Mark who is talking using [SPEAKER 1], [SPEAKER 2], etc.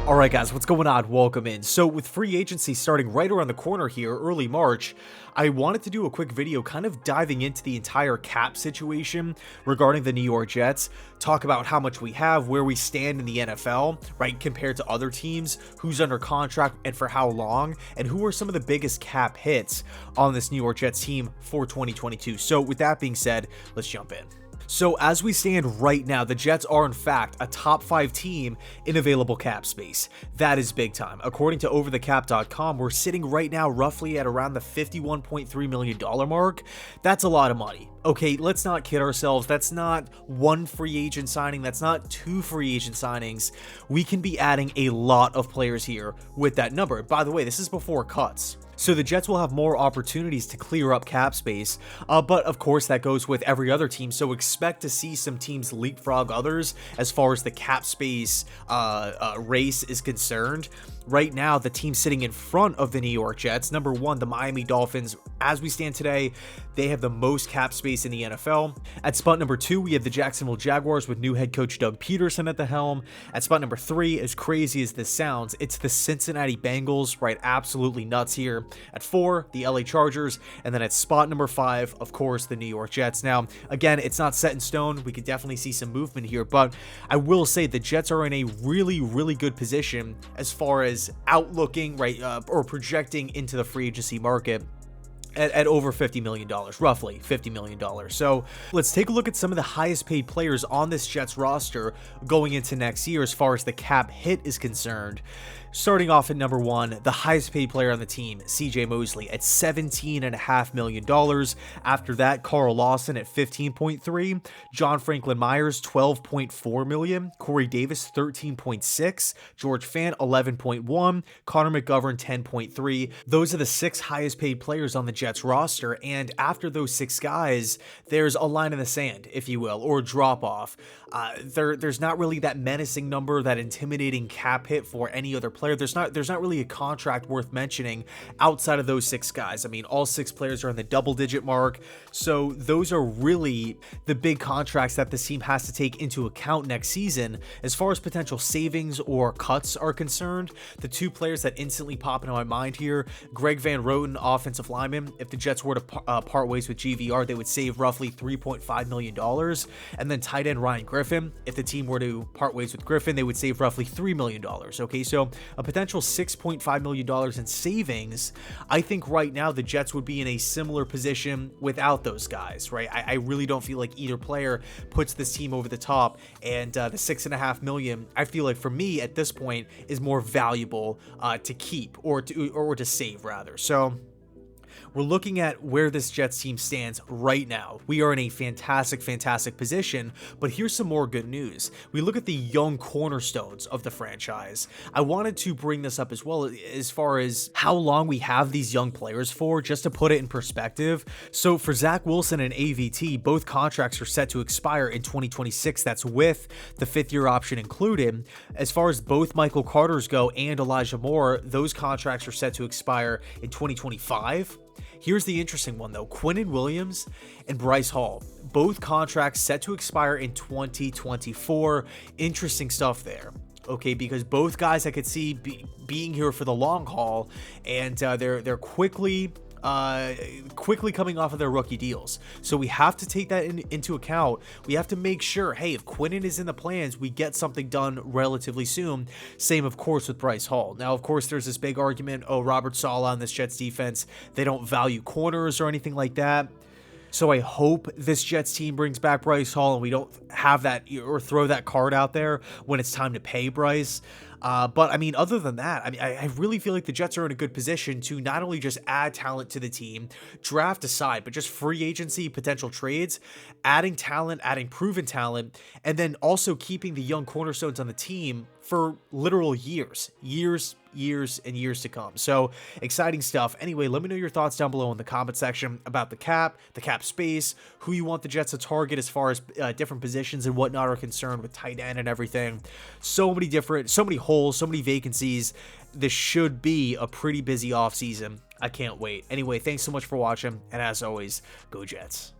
[SPEAKER 1] Alright guys, what's going on? Welcome in. So with free agency starting right around the corner here, early March, I wanted to do a quick video kind of diving into the entire cap situation regarding the New York Jets, talk about how much we have, where we stand in the NFL, right, compared to other teams, who's under contract and for how long, and who are some of the biggest cap hits on this New York Jets team for 2022. So with that being said, let's jump in. So as we stand right now, the Jets are in fact a top 5 team in available cap space. That is big time. According to overthecap.com, we're sitting right now roughly at around the $51.3 million mark. That's a lot of money. Okay, let's not kid ourselves. That's not one free agent signing. That's not 2 free agent signings. We can be adding a lot of players here with that number. By the way, this is before cuts. So the Jets will have more opportunities to clear up cap space, but of course that goes with every other team, so expect to see some teams leapfrog others as far as the cap space race is concerned. Right now, the team sitting in front of the New York Jets, number 1, the Miami Dolphins, as we stand today, they have the most cap space in the NFL. At spot number 2, we have the Jacksonville Jaguars with new head coach Doug Peterson at the helm. At spot number 3, as crazy as this sounds, it's the Cincinnati Bengals, right? Absolutely nuts here. At 4, the LA Chargers, and then at spot number 5, of course, the New York Jets. Now, again, it's not set in stone. We could definitely see some movement here, but I will say the Jets are in a really, really good position as far as outlooking, right, or projecting into the free agency market at over $50 million, roughly $50 million. So let's take a look at some of the highest paid players on this Jets roster going into next year as far as the cap hit is concerned. Starting off at number 1, the highest paid player on the team, CJ Mosley at $17.5 million. After that, Carl Lawson at $15.3, John Franklin Myers $12.4 million, Corey Davis $13.6, George Fant $11.1, Connor McGovern $10.3. Those are the 6 highest paid players on the Jets roster, and after those 6 guys, there's a line in the sand, if you will, or a drop off. There's not really that menacing number, that intimidating cap hit for any other player. There's not really a contract worth mentioning outside of those 6 guys. I mean, all 6 players are in the double-digit mark, so those are really the big contracts that this team has to take into account next season. As far as potential savings or cuts are concerned, the 2 players that instantly pop into my mind here, Greg Van Roten, offensive lineman. If the Jets were to part ways with GVR, they would save roughly $3.5 million. And then tight end Ryan Griffin, if the team were to part ways with Griffin, they would save roughly $3 million. Okay, so a potential $6.5 million in savings. I think right now the Jets would be in a similar position without those guys, right? I really don't feel like either player puts this team over the top, and the $6.5 million, I feel like for me at this point is more valuable to keep or to save rather. So we're looking at where this Jets team stands right now. We are in a fantastic position, but here's some more good news. We look at the young cornerstones of the franchise. I wanted to bring this up as well as far as how long we have these young players for, just to put it in perspective. So for Zach Wilson and AVT, both contracts are set to expire in 2026. That's with the 5th-year option included. As far as both Michael Carter's go and Elijah Moore, those contracts are set to expire in 2025. Here's the interesting one though, Quinnen Williams and Bryce Hall, both contracts set to expire in 2024. Interesting stuff there. Okay, because both guys I could see being here for the long haul, and they're quickly coming off of their rookie deals. So we have to take that into account. We have to make sure, hey, if Quinnen is in the plans, we get something done relatively soon. Same, of course, with Bryce Hall. Now, of course, there's this big argument, oh, Robert Saleh on this Jets defense, they don't value corners or anything like that. So I hope this Jets team brings back Bryce Hall and we don't have that or throw that card out there when it's time to pay Bryce. But I mean, other than that, I mean, I really feel like the Jets are in a good position to not only just add talent to the team, draft aside, but just free agency, potential trades, adding talent, adding proven talent, and then also keeping the young cornerstones on the team for literal years and years to come. So exciting stuff. Anyway, let me know your thoughts down below in the comment section about the cap space, who you want the Jets to target as far as different positions and whatnot are concerned with tight end and everything. So many holes, so many vacancies. This should be a pretty busy offseason. I can't wait. Anyway, thanks so much for watching, and as always, go Jets.